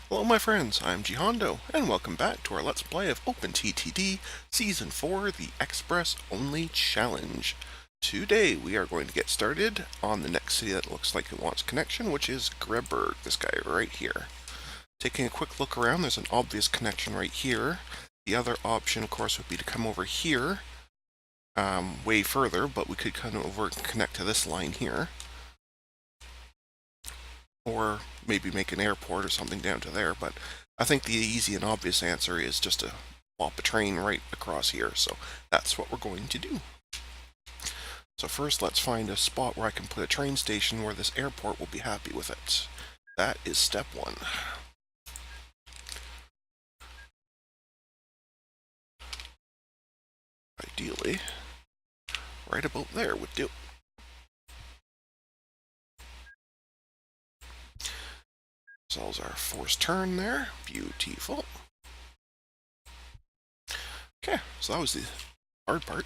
Hello my friends, I'm GHondo, and welcome back to our Let's Play of OpenTTD Season 4, the Express Only Challenge. Today we are going to get started on the next city that looks like it wants connection, which is Greberg, this guy right here. Taking a quick look around, there's an obvious connection right here. The other option, of course, would be to come over here, way further, but we could come over and connect to this line here. Or maybe make an airport or something down to there, but I think the easy and obvious answer is just to plop a train right across here, so that's what we're going to do. So first let's find a spot where I can put a train station where this airport will be happy with it. That is step one. Ideally, right about there would do. Solves our forced turn there. Beautiful. Okay, so that was the hard part.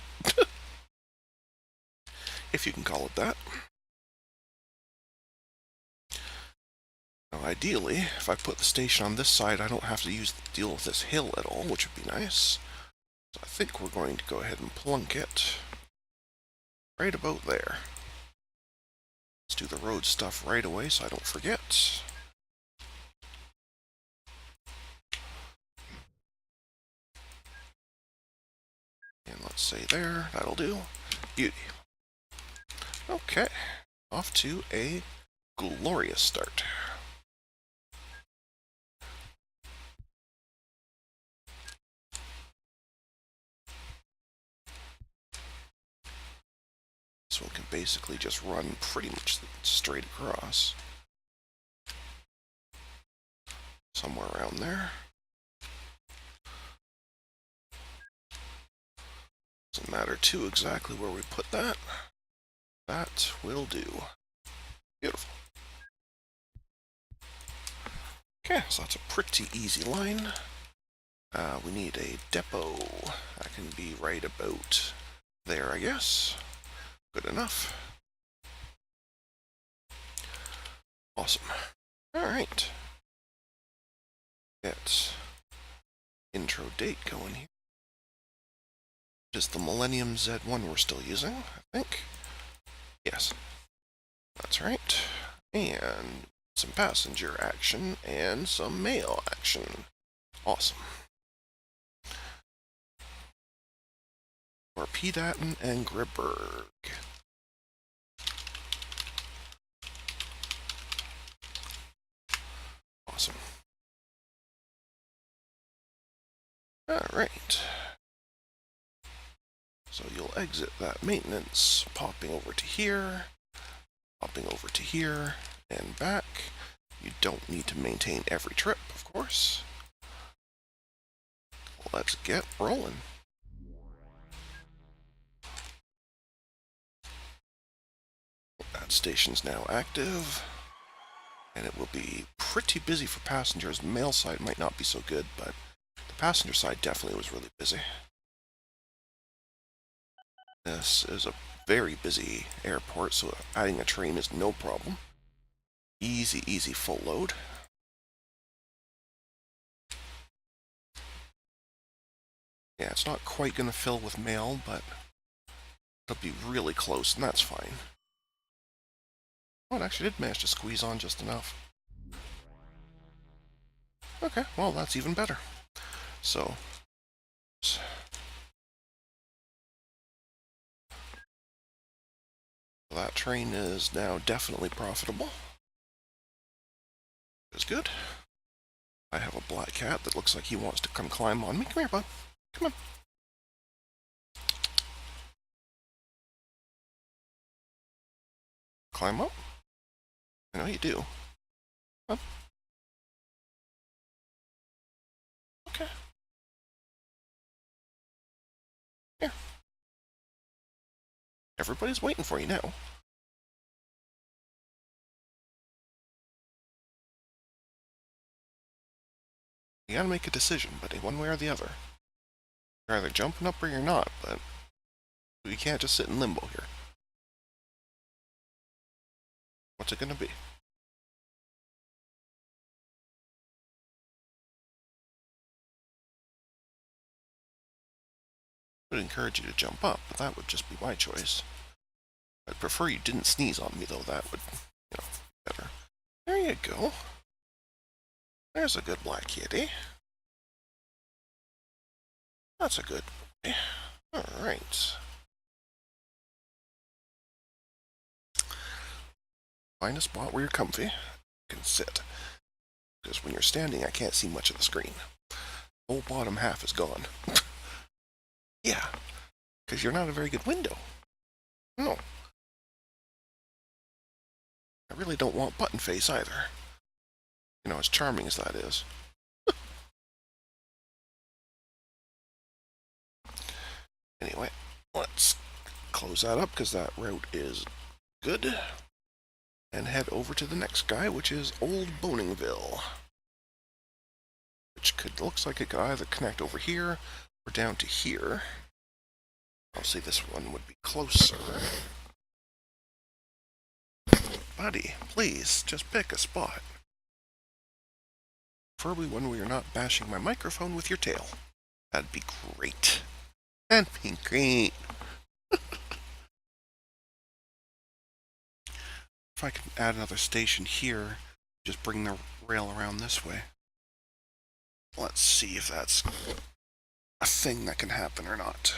If you can call it that. Now ideally, if I put the station on this side, I don't have to deal with this hill at all, which would be nice. So I think we're going to go ahead and plunk it right about there. Let's do the road stuff right away so I don't forget. And let's say there, that'll do. Beauty. Okay, off to a glorious start. This one can basically just run pretty much straight across. Somewhere around there. Doesn't matter too exactly where we put that. That will do. Beautiful. Okay, so that's a pretty easy line. We need a depot. That can be right about there, I guess. Good enough. Awesome. Alright. Get intro date going here. Just the Millennium Z1 we're still using, I think. Yes. That's right. And some passenger action and some mail action. Awesome. For Pedatten and Greberg. Awesome. Alright. So you'll exit that maintenance, popping over to here, popping over to here, and back. You don't need to maintain every trip, of course. Let's get rolling. That station's now active, and it will be pretty busy for passengers. The mail side might not be so good, but the passenger side definitely was really busy. This is a very busy airport, so adding a train is no problem. Easy, easy full load. Yeah, it's not quite going to fill with mail, but it'll be really close, and that's fine. Oh, it actually did manage to squeeze on just enough. Okay, well, that's even better. So, that train is now definitely profitable. That's good. I have a black cat that looks like he wants to come climb on me. Come here, bud. Come on. Climb up? I know you do. Up. Okay. Here. Everybody's waiting for you now. You gotta make a decision, buddy, one way or the other. You're either jumping up or you're not, but you can't just sit in limbo here. What's it gonna be? I would encourage you to jump up, but that would just be my choice. I'd prefer you didn't sneeze on me, though. That would, be better. There you go. There's a good black kitty. That's a good boy. Alright. Find a spot where you're comfy. You can sit. Because when you're standing, I can't see much of the screen. The whole bottom half is gone. Yeah. Because you're not a very good window. No. I really don't want button face either. You know, as charming as that is. Anyway, let's close that up because that route is good. And head over to the next guy, which is Old Boningville. Which looks like it could either connect over here or down to here. Obviously this one would be closer. Buddy, please, just pick a spot. Preferably one where you're not bashing my microphone with your tail. That'd be great. That'd be great. If I can add another station here, just bring the rail around this way. Let's see if that's a thing that can happen or not.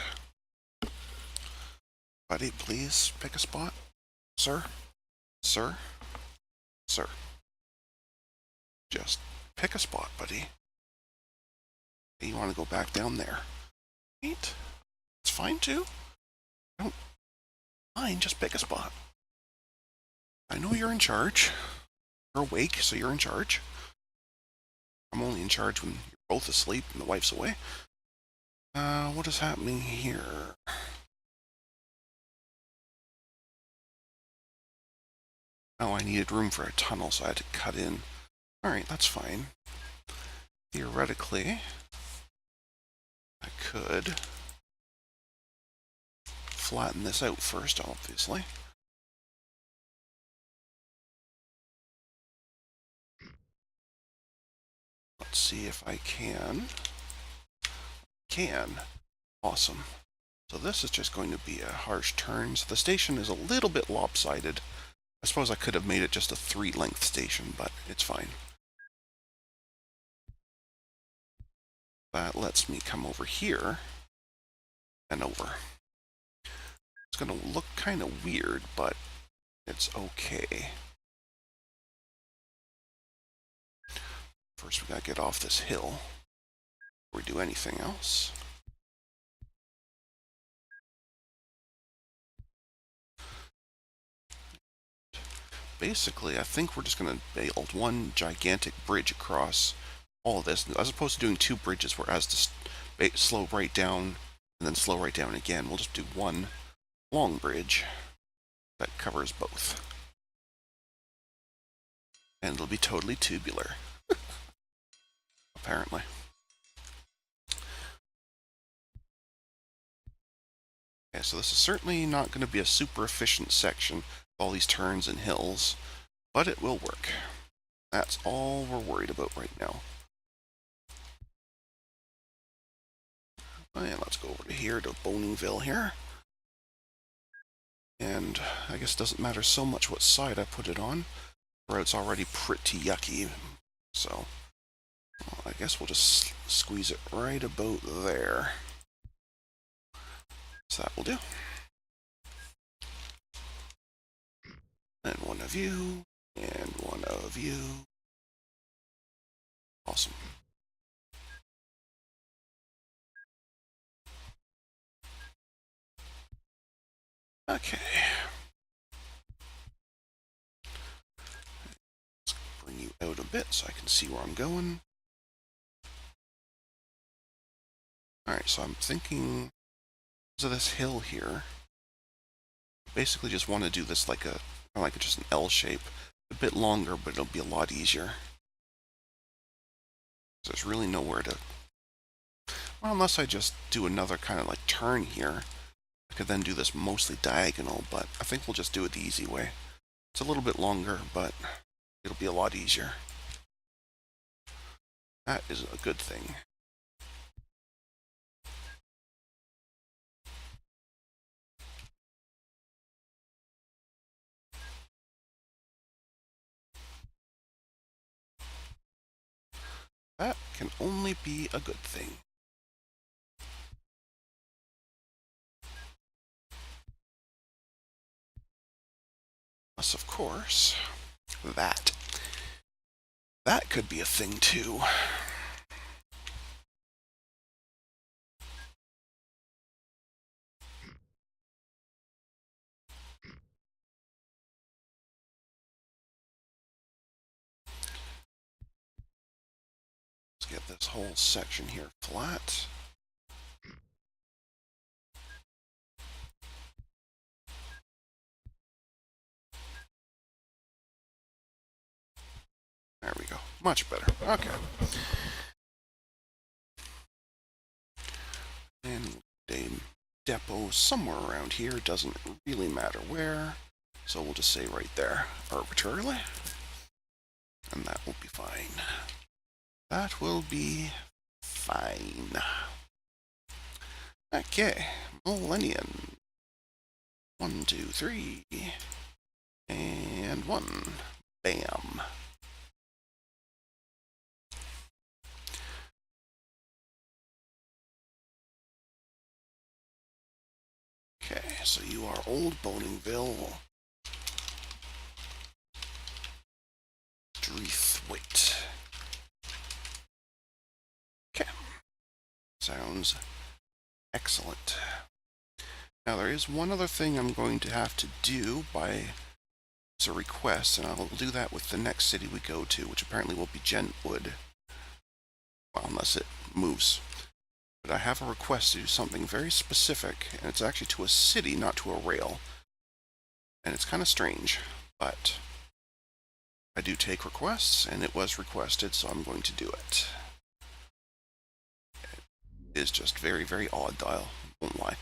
Buddy, please pick a spot. Sir? Sir? Sir. Just pick a spot, buddy. You want to go back down there. Right? It's fine too. I don't mind, just pick a spot. I know you're in charge. You're awake, so you're in charge. I'm only in charge when you're both asleep and the wife's away. What is happening here? Oh, I needed room for a tunnel, so I had to cut in. Alright, that's fine. Theoretically, I could flatten this out first, obviously. Let's see if I can. Awesome. So this is just going to be a harsh turn. So the station is a little bit lopsided. I suppose I could have made it just a 3-length station, but it's fine. That lets me come over here and over. It's going to look kind of weird, but it's okay. First, we gotta get off this hill before we do anything else. Basically, I think we're just gonna build one gigantic bridge across all of this, as opposed to doing 2 bridges where it has to slow right down and then slow right down again. We'll just do one long bridge that covers both. And it'll be totally tubular. Apparently. Okay, so this is certainly not going to be a super efficient section with all these turns and hills, but it will work. That's all we're worried about right now. And let's go over to here, to Boningville here. And I guess it doesn't matter so much what side I put it on. The road's already pretty yucky, so well, I guess we'll just squeeze it right about there. So that will do. And one of you, and one of you. Awesome. Okay. Let's bring you out a bit so I can see where I'm going. Alright, so I'm thinking of this hill here. Basically just want to do this like just an L shape. A bit longer, but it'll be a lot easier. There's really nowhere to... Well, unless I just do another kind of like turn here. I could then do this mostly diagonal, but I think we'll just do it the easy way. It's a little bit longer, but it'll be a lot easier. That is a good thing. That can only be a good thing. Plus, of course, that could be a thing too. Let's get this whole section here flat. There we go. Much better. Okay. And a depot somewhere around here. Doesn't really matter where. So we'll just say right there, arbitrarily. And that will be fine. That will be fine. Okay. Millennium. 1, 2, 3. And 1. Bam. Okay, so you are Old Boningville. Dreithwaite. Okay. Sounds excellent. Now there is one other thing I'm going to have to do by as a request, and I'll do that with the next city we go to, which apparently will be Gentwood. Well, unless it moves. But I have a request to do something very specific, and it's actually to a city, not to a rail. And it's kind of strange, but I do take requests, and it was requested, so I'm going to do it. It is just very, very odd, dial. Won't lie.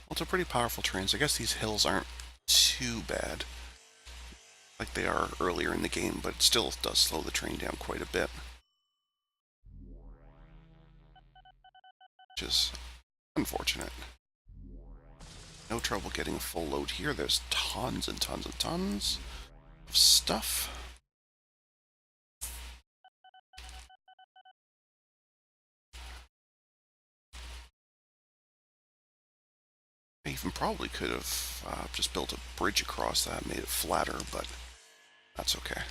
Well, it's a pretty powerful trains. I guess these hills aren't too bad, like they are earlier in the game, but it still does slow the train down quite a bit. Which is unfortunate. No trouble getting a full load here. There's tons and tons and tons of stuff. I even probably could have just built a bridge across that, made it flatter, but that's okay.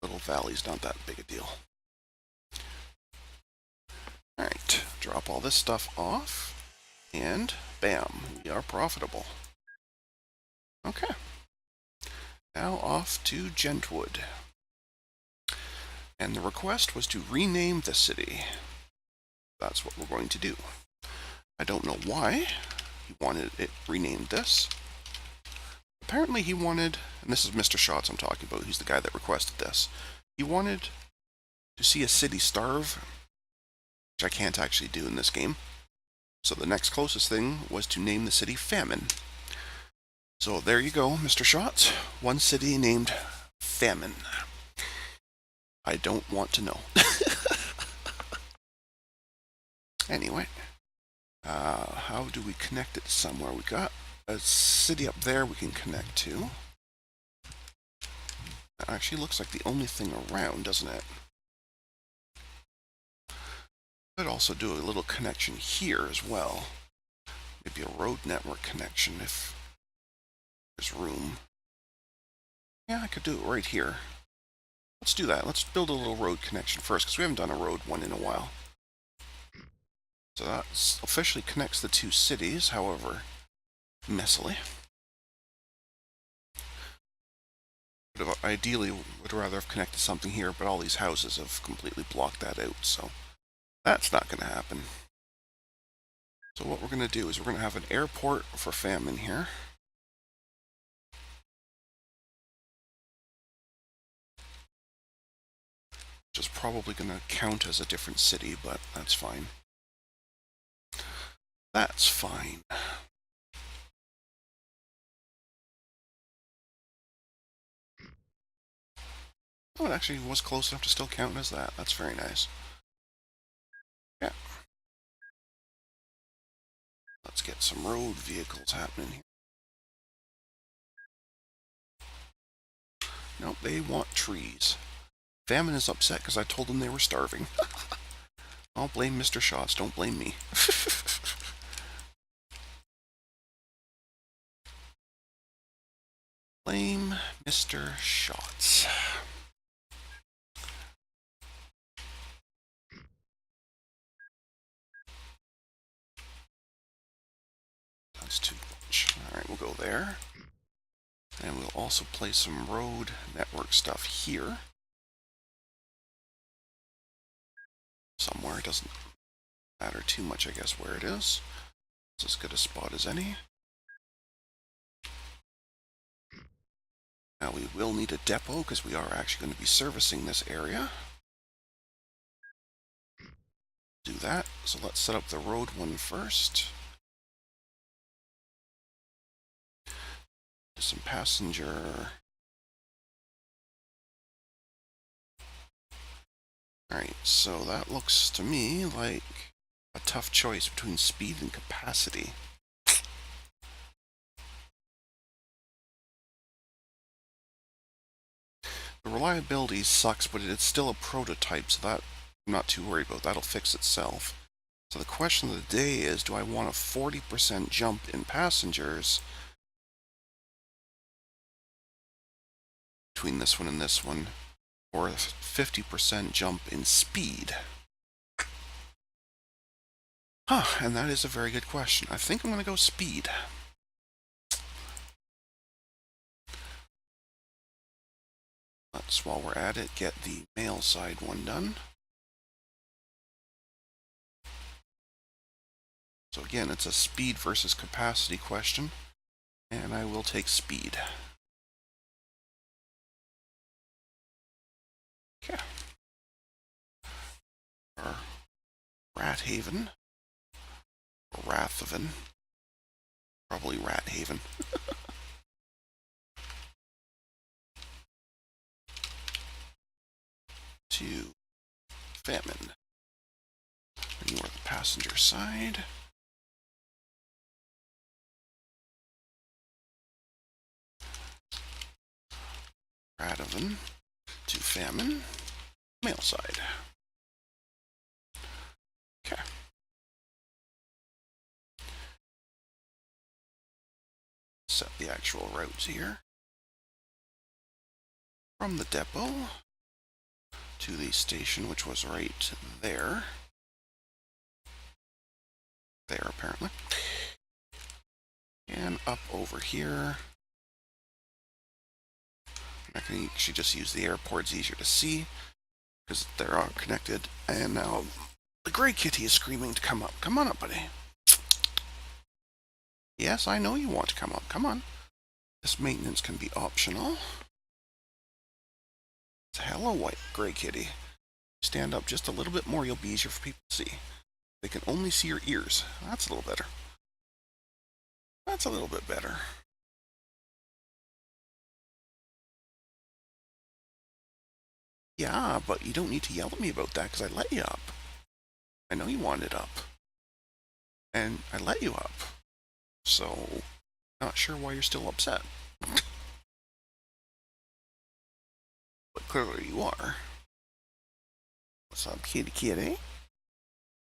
Little valley's not that big a deal. Alright, drop all this stuff off, and bam, we are profitable. Okay. Now off to Gentwood. And the request was to rename the city. That's what we're going to do. I don't know why he wanted it renamed this. Apparently he wanted, and this is Mr. Shots I'm talking about, he's the guy that requested this. He wanted to see a city starve, which I can't actually do in this game. So the next closest thing was to name the city Famine. So there you go, Mr. Shots. One city named Famine. I don't want to know. Anyway, how do we connect it somewhere? We got a city up there we can connect to. That actually looks like the only thing around, doesn't it? Could also do a little connection here as well. Maybe a road network connection if there's room. Yeah, I could do it right here. Let's do that. Let's build a little road connection first, because we haven't done a road one in a while. So that officially connects the two cities, however messily. Ideally, would rather have connected something here, but all these houses have completely blocked that out, so that's not going to happen. So what we're going to do is we're going to have an airport for Famine here. Which is probably going to count as a different city, but that's fine. That's fine. Oh, it actually was close enough to still count as that. That's very nice. Yeah. Let's get some road vehicles happening here. Nope, they want trees. Famine is upset because I told them they were starving. I'll blame Mr. Shots, don't blame me. Blame Mr. Shots. That's too much. Alright, we'll go there. And we'll also place some road network stuff here. Somewhere, it doesn't matter too much, I guess, where it is. It's as good a spot as any. Now we will need a depot because we are actually going to be servicing this area. Do that. So let's set up the road one first. Do some passenger. Alright, so that looks to me like a tough choice between speed and capacity. The reliability sucks, but it's still a prototype, so that I'm not too worried about. That'll fix itself. So the question of the day is, do I want a 40% jump in passengers between this one and this one, or a 50% jump in speed? And that is a very good question. I think I'm going to go speed. Let's, while we're at it, get the mail side one done. So again, it's a speed versus capacity question, and I will take speed. Okay. Or Rathaven. Or Rathaven. Probably Rathaven. To Famine. And you are the passenger side. Rathaven to Famine. Mail side. Okay. Set the actual routes here. From the depot to the station, which was right there. There, apparently. And up over here. I can actually just use the airport, it's easier to see, because they're all connected. And now the gray kitty is screaming to come up. Come on up, buddy. Yes, I know you want to come up. Come on. This maintenance can be optional. Hello, white gray kitty. Stand up just a little bit more, you'll be easier for people to see. They can only see your ears. That's a little better. That's a little bit better. Yeah, but you don't need to yell at me about that because I let you up. I know you wanted up. And I let you up. So, not sure why you're still upset. But clearly you are. What's up, kitty kitty?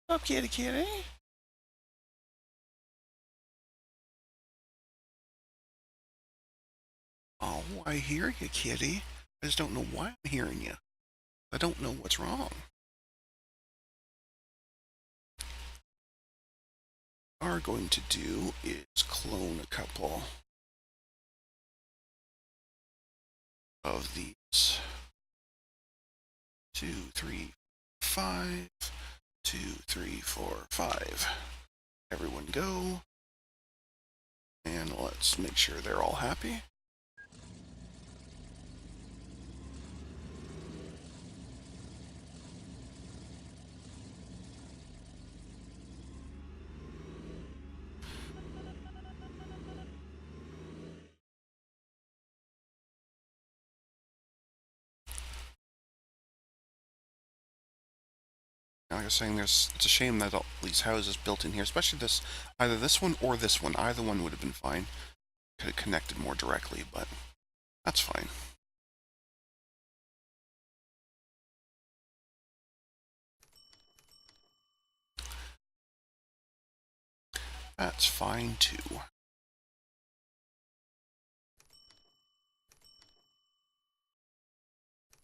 What's up, kitty kitty? Oh, I hear you, kitty. I just don't know why I'm hearing you. I don't know what's wrong. What we are going to do is clone a couple of these. 2, 3, 5. 2, 3, 4, 5. Everyone go. And let's make sure they're all happy. Like I was saying, it's a shame that all these houses built in here, especially this, either this one or this one. Either one would have been fine. Could have connected more directly, but that's fine. That's fine too.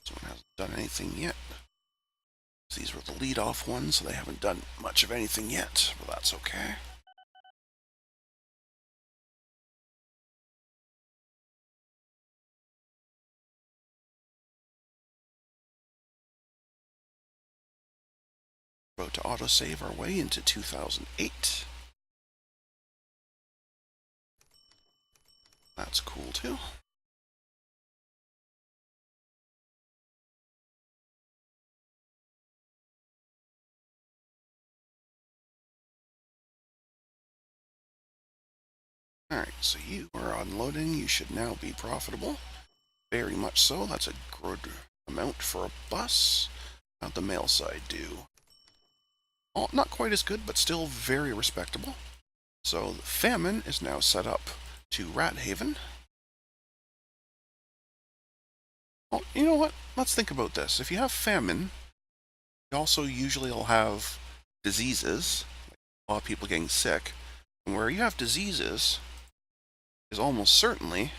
This one hasn't done anything yet. These were the lead-off ones, so they haven't done much of anything yet, but that's okay. About to autosave our way into 2008. That's cool too. Alright, so you are unloading. You should now be profitable. Very much so. That's a good amount for a bus. How'd the mail side do? Oh, not quite as good, but still very respectable. So the famine is now set up to Rat Haven. Well, you know what? Let's think about this. If you have famine, you also usually will have diseases, like a lot of people getting sick. And where you have diseases is almost certainly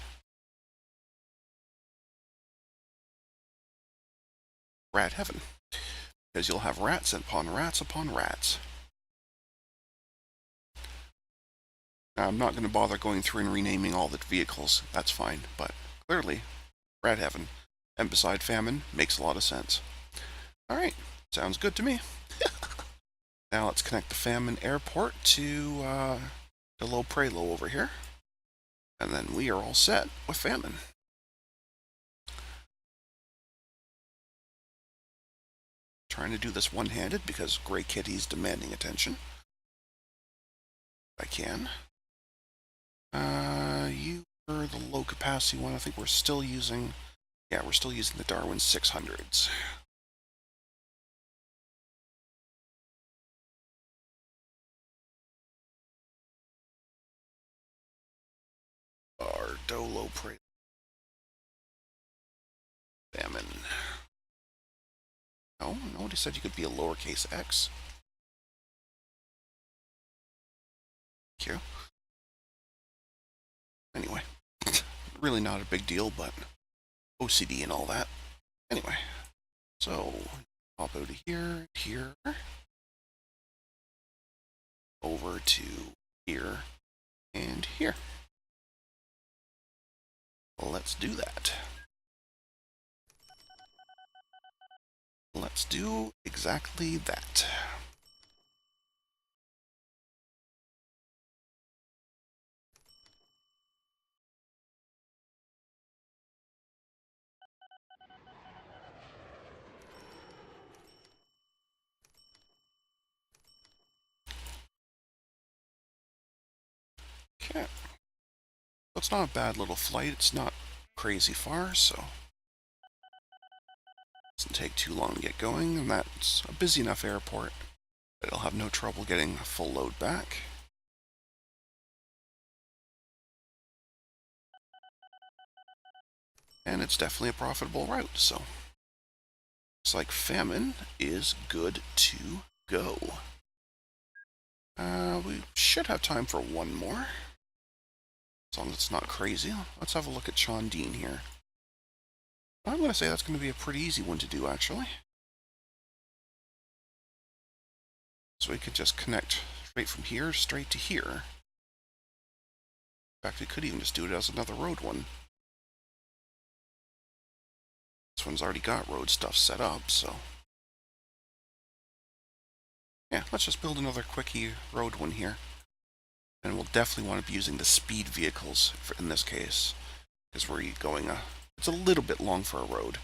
rat heaven, because you'll have rats upon rats upon rats. Now, I'm not going to bother going through and renaming all the vehicles, that's fine, but clearly, rat heaven, and beside famine, makes a lot of sense. Alright, sounds good to me. Now let's connect the famine airport to Lo Prelo over here, and then we are all set with famine. Trying to do this one-handed because Grey Kitty's demanding attention. If I can. You were the low capacity one. I think we're still using, yeah, we're still using the Darwin 600s. Our Dolo Prey. Famine. No, nobody said you could be a lowercase x. Thank you. Anyway, really not a big deal, but OCD and all that. Anyway, so pop out of here, here, over to here, and here. Let's do that. Let's do exactly that. Okay. It's not a bad little flight. It's not crazy far, so it doesn't take too long to get going, and that's a busy enough airport that it'll have no trouble getting a full load back. And it's definitely a profitable route, so looks like famine is good to go. We should have time for one more, as long as it's not crazy. Let's have a look at Sean Dean here. I'm going to say that's going to be a pretty easy one to do, actually. So we could just connect straight from here, straight to here. In fact, we could even just do it as another road one. This one's already got road stuff set up, so yeah, let's just build another quickie road one here. And we'll definitely want to be using the speed vehicles in this case, because we're going it's a little bit long for a road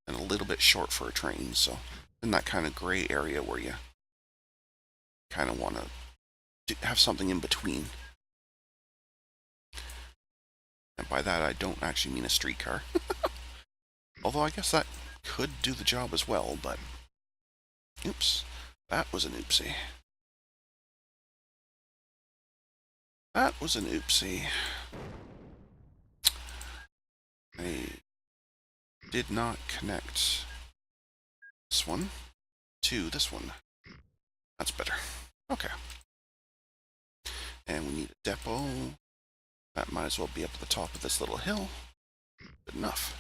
and a little bit short for a train, so in that kind of gray area where you kind of want to have something in between. And by that I don't actually mean a streetcar. Although I guess that could do the job as well, but Oops, that was an oopsie. That was an oopsie. I did not connect this one to this one. That's better. Okay. And we need a depot. That might as well be up at the top of this little hill. Good enough.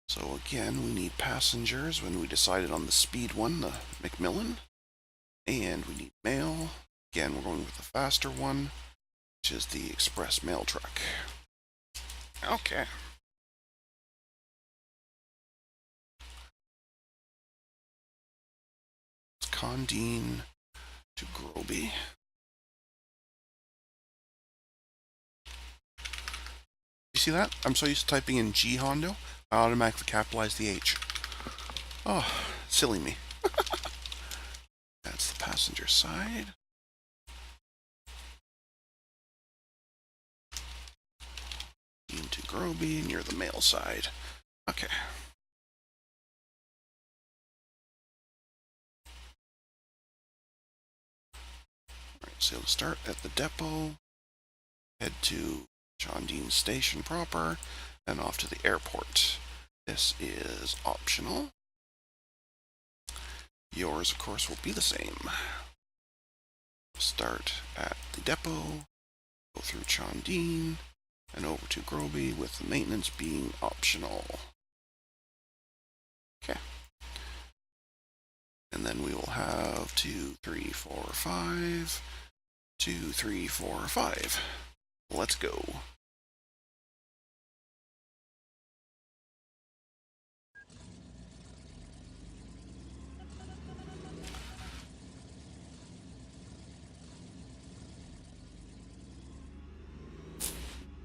So again, we need passengers when we decided on the speed one, the Macmillan. And we need mail. Again, we're going with the faster one, which is the express mail truck. Okay. It's Condine to Groby. You see that? I'm so used to typing in GHondo, I automatically capitalize the H. Oh, silly me. That's the passenger side. Into Groby, and you're the mail side. Okay. Alright, so we'll start at the depot, head to John Dean Station proper, and off to the airport. This is optional. Yours, of course, will be the same. Start at the depot, go through Chandine, and over to Groby, with the maintenance being optional. Okay. And then we will have 2, 3, 4, 5. 2, 3, 4, 5. Let's go.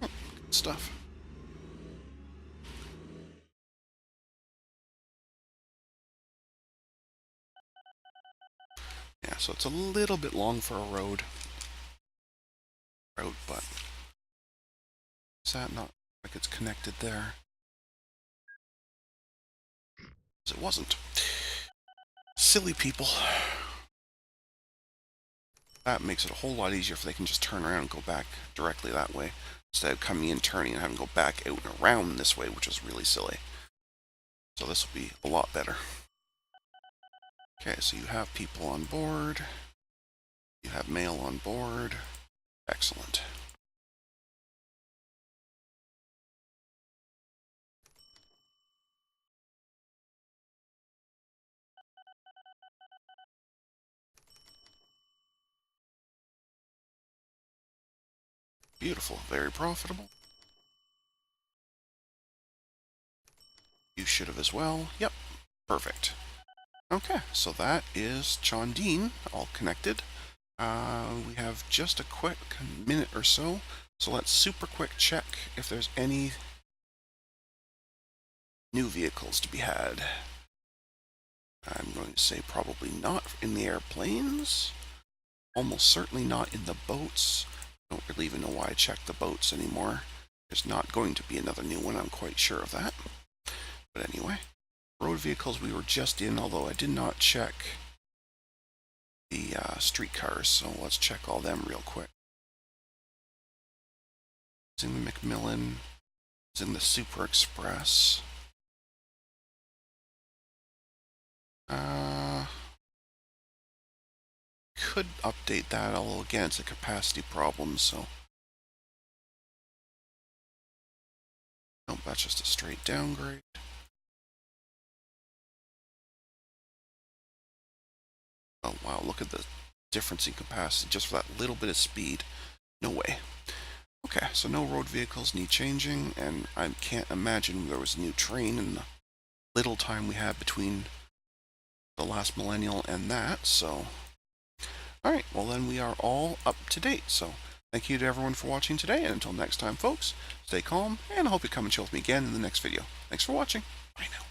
Good stuff. Yeah, so it's a little bit long for a road, but is that not like it's connected there? It wasn't. Silly people. That makes it a whole lot easier if they can just turn around and go back directly that way, instead of coming in, turning, and having to go back out and around this way, which is really silly. So this will be a lot better. Okay, so you have people on board. You have mail on board. Excellent. Beautiful. Very profitable. You should have as well. Yep. Perfect. Okay, so that is Chandine, all connected. We have just a quick minute or so, so let's super quick check if there's any new vehicles to be had. I'm going to say probably not in the airplanes, almost certainly not in the boats. I don't really even know why I checked the boats anymore. There's not going to be another new one, I'm quite sure of that. But anyway, road vehicles we were just in, although I did not check the streetcars, so let's check all them real quick. It's in the Macmillan, it's in the Super Express. Could update that, although again it's a capacity problem, so. Nope, that's just a straight downgrade. Oh wow, look at the difference in capacity just for that little bit of speed. No way. Okay, so no road vehicles need changing, and I can't imagine there was a new train in the little time we had between the last millennial and that, so. Alright, well then we are all up to date, so thank you to everyone for watching today, and until next time folks, stay calm, and I hope you come and chill with me again in the next video. Thanks for watching. Bye now.